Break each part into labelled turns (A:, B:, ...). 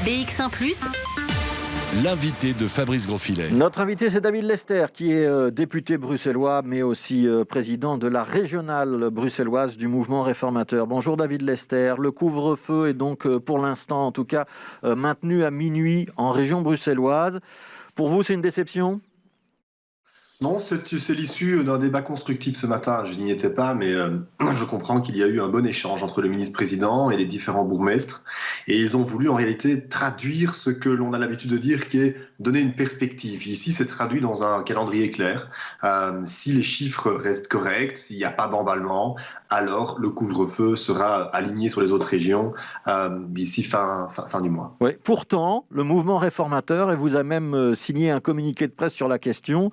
A: BX1 +,
B: l'invité de Fabrice Grosfilet.
C: Notre invité, c'est David Lester, qui est député bruxellois, mais aussi président de la régionale bruxelloise du mouvement réformateur. Bonjour David Lester. Le couvre-feu est donc, pour l'instant en tout cas, maintenu à minuit en région bruxelloise. Pour vous, c'est une déception ?
D: Non, c'est l'issue d'un débat constructif ce matin. Je n'y étais pas, mais je comprends qu'il y a eu un bon échange entre le ministre-président et les différents bourgmestres. Et ils ont voulu en réalité traduire ce que l'on a l'habitude de dire, qui est donner une perspective. Ici, c'est traduit dans un calendrier clair. Si les chiffres restent corrects, s'il n'y a pas d'emballement, alors le couvre-feu sera aligné sur les autres régions d'ici fin du mois.
C: Oui. Pourtant, le mouvement réformateur, et vous a même signé un communiqué de presse sur la question,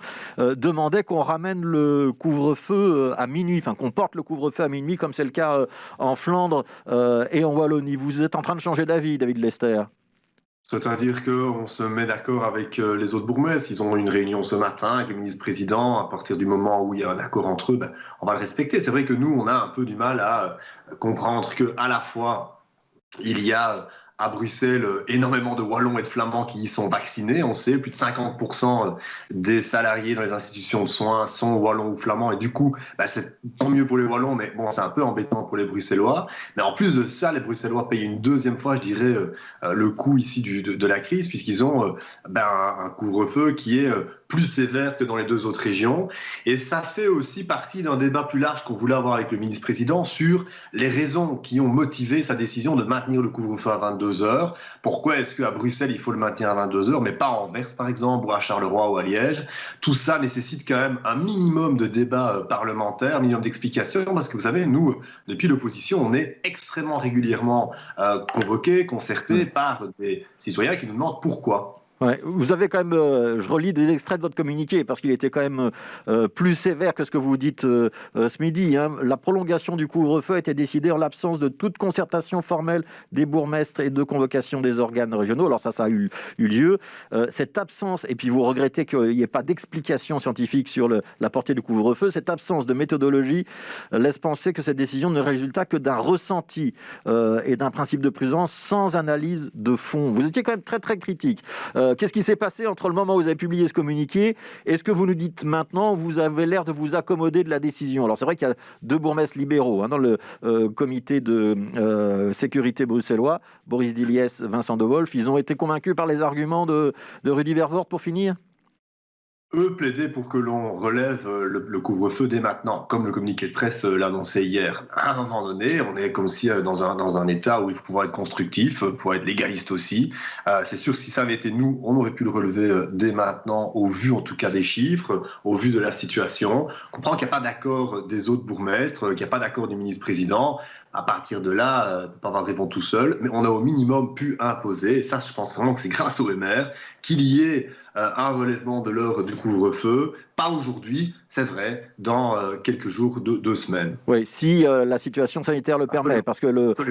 C: demandait qu'on ramène le couvre-feu à minuit, enfin qu'on porte le couvre-feu à minuit, comme c'est le cas en Flandre et en Wallonie. Vous êtes en train de changer d'avis, David Lester ?
D: C'est-à-dire qu'on se met d'accord avec les autres bourgmestres. Ils ont une réunion ce matin avec le ministre-président. À partir du moment où il y a un accord entre eux, on va le respecter. C'est vrai que nous, on a un peu du mal à comprendre qu'à la fois, il y a à Bruxelles énormément de Wallons et de Flamands qui y sont vaccinés. On sait, plus de 50% des salariés dans les institutions de soins sont Wallons ou Flamands. Et du coup, c'est tant mieux pour les Wallons, mais bon, c'est un peu embêtant pour les Bruxellois. Mais en plus de ça, les Bruxellois payent une deuxième fois, je dirais, le coût ici de la crise, puisqu'ils ont un couvre-feu qui est plus sévère que dans les deux autres régions. Et ça fait aussi partie d'un débat plus large qu'on voulait avoir avec le ministre-président sur les raisons qui ont motivé sa décision de maintenir le couvre-feu à 22h. Pourquoi est-ce qu'à Bruxelles, il faut le maintenir à 22h, mais pas à Anvers, par exemple, ou à Charleroi ou à Liège? Tout ça nécessite quand même un minimum de débat parlementaire, un minimum d'explications, parce que vous savez, nous, depuis l'opposition, on est extrêmement régulièrement convoqués, concertés par des citoyens qui nous demandent pourquoi.
C: Ouais, vous avez quand même, je relis des extraits de votre communiqué parce qu'il était quand même plus sévère que ce que vous dites ce midi. La prolongation du couvre-feu a été décidée en l'absence de toute concertation formelle des bourgmestres et de convocation des organes régionaux. Alors ça a eu lieu. Cette absence, et puis vous regrettez qu'il n'y ait pas d'explication scientifique sur la portée du couvre-feu, cette absence de méthodologie laisse penser que cette décision ne résulta que d'un ressenti et d'un principe de prudence sans analyse de fond. Vous étiez quand même très très critique. Qu'est-ce qui s'est passé entre le moment où vous avez publié ce communiqué et ce que vous nous dites maintenant? Vous avez l'air de vous accommoder de la décision. Alors c'est vrai qu'il y a deux bourgmestres libéraux dans le comité de sécurité bruxellois, Boris Diliès, Vincent De Wolf. Ils ont été convaincus par les arguments de Rudy Verwoerd pour finir?
D: Eux plaidaient pour que l'on relève le couvre-feu dès maintenant, comme le communiqué de presse l'annonçait hier. À un moment donné, on est comme si dans un état où il faut pouvoir être constructif, pouvoir être légaliste aussi. C'est sûr, si ça avait été nous, on aurait pu le relever dès maintenant, au vu en tout cas des chiffres, au vu de la situation. On comprend qu'il n'y a pas d'accord des autres bourgmestres, qu'il n'y a pas d'accord du ministre-président. À partir de là, on ne peut pas avoir raison tout seul, mais on a au minimum pu imposer, et ça je pense vraiment que c'est grâce au MR, qu'il y ait un relèvement de l'heure du couvre-feu, pas aujourd'hui, c'est vrai, dans quelques jours, deux semaines.
C: Oui, si la situation sanitaire le permet, parce que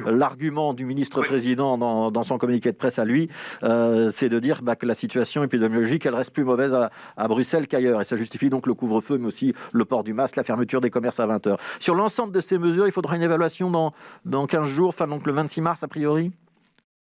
C: l'argument du ministre-président dans son communiqué de presse à lui, c'est de dire que la situation épidémiologique, elle reste plus mauvaise à Bruxelles qu'ailleurs, et ça justifie donc le couvre-feu, mais aussi le port du masque, la fermeture des commerces à 20h. Sur l'ensemble de ces mesures, il faudra une évaluation dans 15 jours, donc le 26 mars a priori?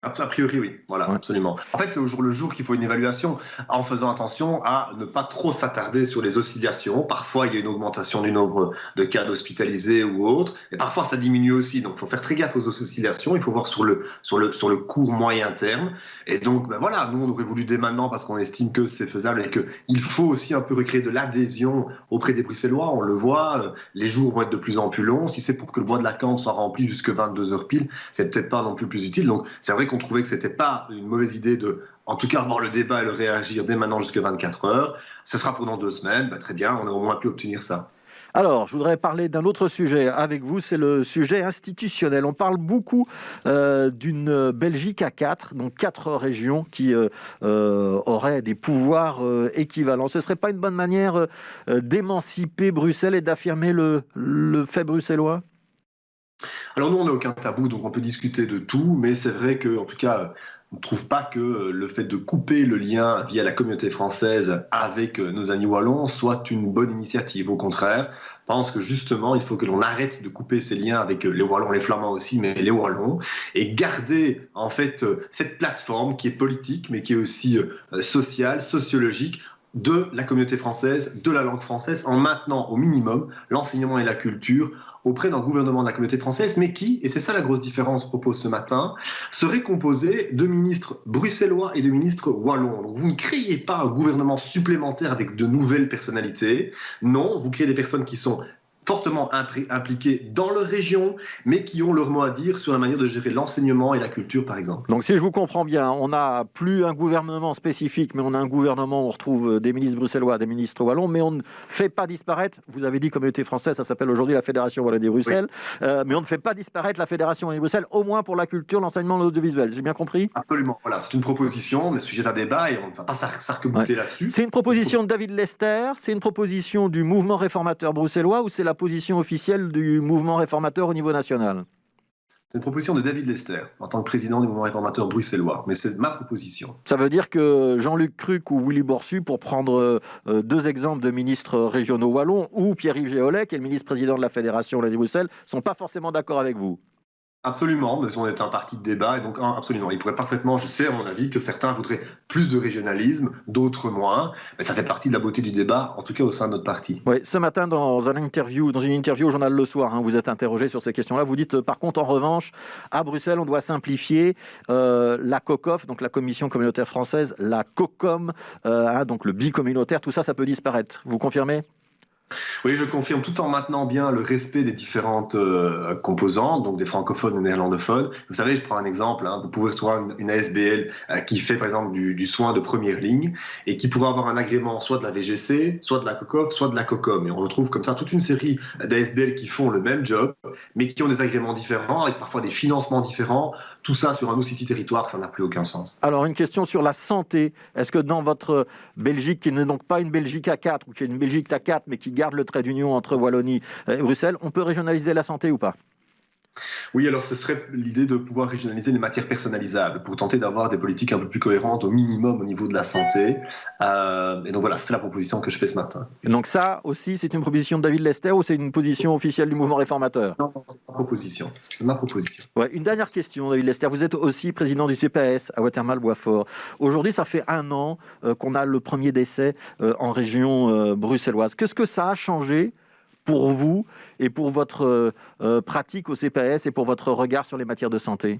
D: A priori, oui. Voilà, absolument. En fait, c'est au jour le jour qu'il faut une évaluation, en faisant attention à ne pas trop s'attarder sur les oscillations. Parfois, il y a une augmentation du nombre de cas d'hospitalisés ou autres, et parfois, ça diminue aussi. Donc, il faut faire très gaffe aux oscillations. Il faut voir sur le court moyen terme. Et donc, voilà, nous, on aurait voulu dès maintenant parce qu'on estime que c'est faisable et qu'il faut aussi un peu recréer de l'adhésion auprès des Bruxellois. On le voit, les jours vont être de plus en plus longs. Si c'est pour que le bois de la Cambre soit rempli jusque 22h pile, c'est peut-être pas non plus utile. Donc, c'est vrai qu'on trouvait que c'était pas une mauvaise idée de, en tout cas, avoir le débat et le réagir dès maintenant jusqu'à 24 heures. Ce sera pendant 2 semaines. Très bien, on a au moins pu obtenir ça.
C: Alors, je voudrais parler d'un autre sujet avec vous, c'est le sujet institutionnel. On parle beaucoup d'une Belgique à 4, donc 4 régions qui auraient des pouvoirs équivalents. Ce ne serait pas une bonne manière d'émanciper Bruxelles et d'affirmer le fait bruxellois ?
D: Alors nous, on n'a aucun tabou, donc on peut discuter de tout, mais c'est vrai que, en tout cas, on ne trouve pas que le fait de couper le lien via la communauté française avec nos amis wallons soit une bonne initiative. Au contraire, je pense que justement, il faut que l'on arrête de couper ces liens avec les wallons, les flamands aussi, mais les wallons, et garder en fait cette plateforme qui est politique, mais qui est aussi sociale, sociologique, de la communauté française, de la langue française, en maintenant au minimum l'enseignement et la culture auprès d'un gouvernement de la communauté française, mais qui, et c'est ça la grosse différence que propose ce matin, serait composé de ministres bruxellois et de ministres wallons. Donc vous ne créez pas un gouvernement supplémentaire avec de nouvelles personnalités. Non, vous créez des personnes qui sont fortement impliqués dans leur région, mais qui ont leur mot à dire sur la manière de gérer l'enseignement et la culture, par exemple.
C: Donc, si je vous comprends bien, on n'a plus un gouvernement spécifique, mais on a un gouvernement où on retrouve des ministres bruxellois, des ministres wallons, mais on ne fait pas disparaître, vous avez dit communauté française, ça s'appelle aujourd'hui la Fédération Wallonie-Bruxelles, oui. Mais on ne fait pas disparaître la Fédération Wallonie-Bruxelles, au moins pour la culture, l'enseignement, l'audiovisuel. J'ai bien compris ?
D: Absolument. Voilà, c'est une proposition, mais sujet à débat, et on ne va pas s'arc-bouter là-dessus.
C: C'est une proposition de David Lester, c'est une proposition du mouvement réformateur bruxellois, ou c'est la position officielle du mouvement réformateur au niveau national?
D: C'est une proposition de David Lester, en tant que président du mouvement réformateur bruxellois. Mais c'est ma proposition.
C: Ça veut dire que Jean-Luc Cruc ou Willy Borsu, pour prendre deux exemples de ministres régionaux wallons, ou Pierre-Yves Géolet, qui est le ministre-président de la Fédération Wallonie-Bruxelles, ne sont pas forcément d'accord avec vous?
D: Absolument, mais on est un parti de débat, et donc absolument. Il pourrait parfaitement, je sais à mon avis, que certains voudraient plus de régionalisme, d'autres moins, mais ça fait partie de la beauté du débat, en tout cas au sein de notre parti.
C: Oui, ce matin, dans une interview au journal Le Soir, vous êtes interrogé sur ces questions-là. Vous dites, par contre, en revanche, à Bruxelles, on doit simplifier la COCOF, donc la Commission communautaire française, la COCOM, donc le bicommunautaire, tout ça, ça peut disparaître. Vous confirmez ?
D: Oui, je confirme, tout en maintenant bien le respect des différentes composantes, donc des francophones et néerlandophones. Vous savez, je prends un exemple, vous pouvez retrouver une ASBL qui fait par exemple du soin de première ligne et qui pourrait avoir un agrément soit de la VGC, soit de la COCOF, soit de la COCOM. Et on retrouve comme ça toute une série d'ASBL qui font le même job, mais qui ont des agréments différents, avec parfois des financements différents. Tout ça sur un aussi petit territoire, ça n'a plus aucun sens.
C: Alors, une question sur la santé. Est-ce que dans votre Belgique, qui n'est donc pas une Belgique à 4, ou qui est une Belgique à 4, mais qui garde le trait d'union entre Wallonie et Bruxelles, on peut régionaliser la santé ou pas ?
D: Oui, alors ce serait l'idée de pouvoir régionaliser les matières personnalisables pour tenter d'avoir des politiques un peu plus cohérentes au minimum au niveau de la santé. Et donc voilà, c'est la proposition que je fais ce matin.
C: Et donc ça aussi, c'est une proposition de David Lester ou c'est une position officielle du mouvement réformateur ?
D: Non, c'est ma proposition. C'est ma proposition.
C: Ouais, une dernière question, David Lester. Vous êtes aussi président du CPAS à Watermal-Boisfort. Aujourd'hui, ça fait 1 an qu'on a le premier décès en région bruxelloise. Qu'est-ce que ça a changé pour vous et pour votre pratique au CPAS et pour votre regard sur les matières de santé ?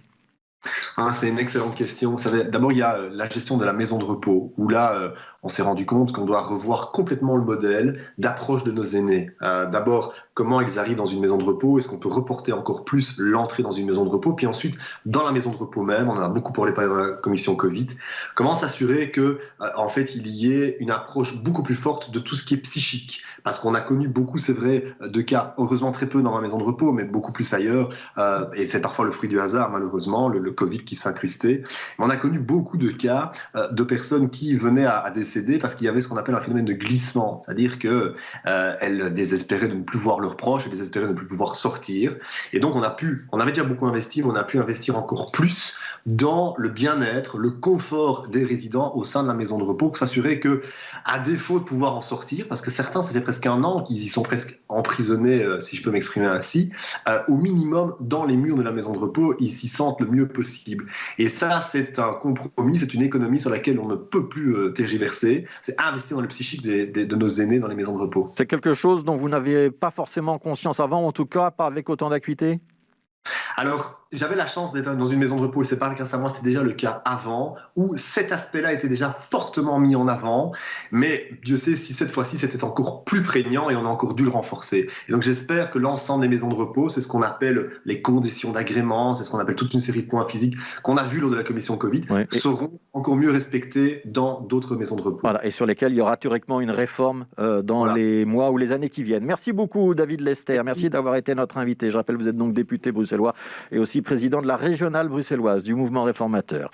D: C'est une excellente question. D'abord, il y a la gestion de la maison de repos, où là, on s'est rendu compte qu'on doit revoir complètement le modèle d'approche de nos aînés. D'abord, comment ils arrivent dans une maison de repos, est-ce qu'on peut reporter encore plus l'entrée dans une maison de repos, puis ensuite, dans la maison de repos même, on en a beaucoup parlé par la commission Covid, comment s'assurer que, en fait, il y ait une approche beaucoup plus forte de tout ce qui est psychique, parce qu'on a connu beaucoup, c'est vrai, de cas, heureusement très peu dans la maison de repos, mais beaucoup plus ailleurs, et c'est parfois le fruit du hasard, malheureusement, le Covid qui s'incrustait. Mais on a connu beaucoup de cas de personnes qui venaient à décéder parce qu'il y avait ce qu'on appelle un phénomène de glissement, c'est-à-dire qu'elles désespéraient de ne plus voir leurs proches, elles désespéraient de ne plus pouvoir sortir. Et donc on avait déjà beaucoup investi, mais on a pu investir encore plus dans le bien-être, le confort des résidents au sein de la maison de repos pour s'assurer que, à défaut de pouvoir en sortir, parce que certains, ça fait presque 1 an qu'ils y sont presque emprisonnés, si je peux m'exprimer ainsi, au minimum dans les murs de la maison de repos, ils s'y sentent le mieux possible. Et ça, c'est un compromis, c'est une économie sur laquelle on ne peut plus tergiverser. C'est investir dans le psychique de nos aînés dans les maisons de repos.
C: C'est quelque chose dont vous n'aviez pas forcément conscience avant, en tout cas pas avec autant d'acuité ?
D: Alors, j'avais la chance d'être dans une maison de repos, et c'est pas grâce à moi, c'était déjà le cas avant, où cet aspect-là était déjà fortement mis en avant, mais Dieu sait si cette fois-ci c'était encore plus prégnant et on a encore dû le renforcer. Et donc j'espère que l'ensemble des maisons de repos, c'est ce qu'on appelle les conditions d'agrément, c'est ce qu'on appelle toute une série de points physiques qu'on a vus lors de la commission Covid, seront encore mieux respectés dans d'autres maisons de repos.
C: Voilà, et sur lesquelles il y aura théoriquement une réforme dans les mois ou les années qui viennent. Merci beaucoup David Lester, merci d'avoir été notre invité. Je rappelle, vous êtes donc député bruxellois et aussi président de la régionale bruxelloise du mouvement réformateur.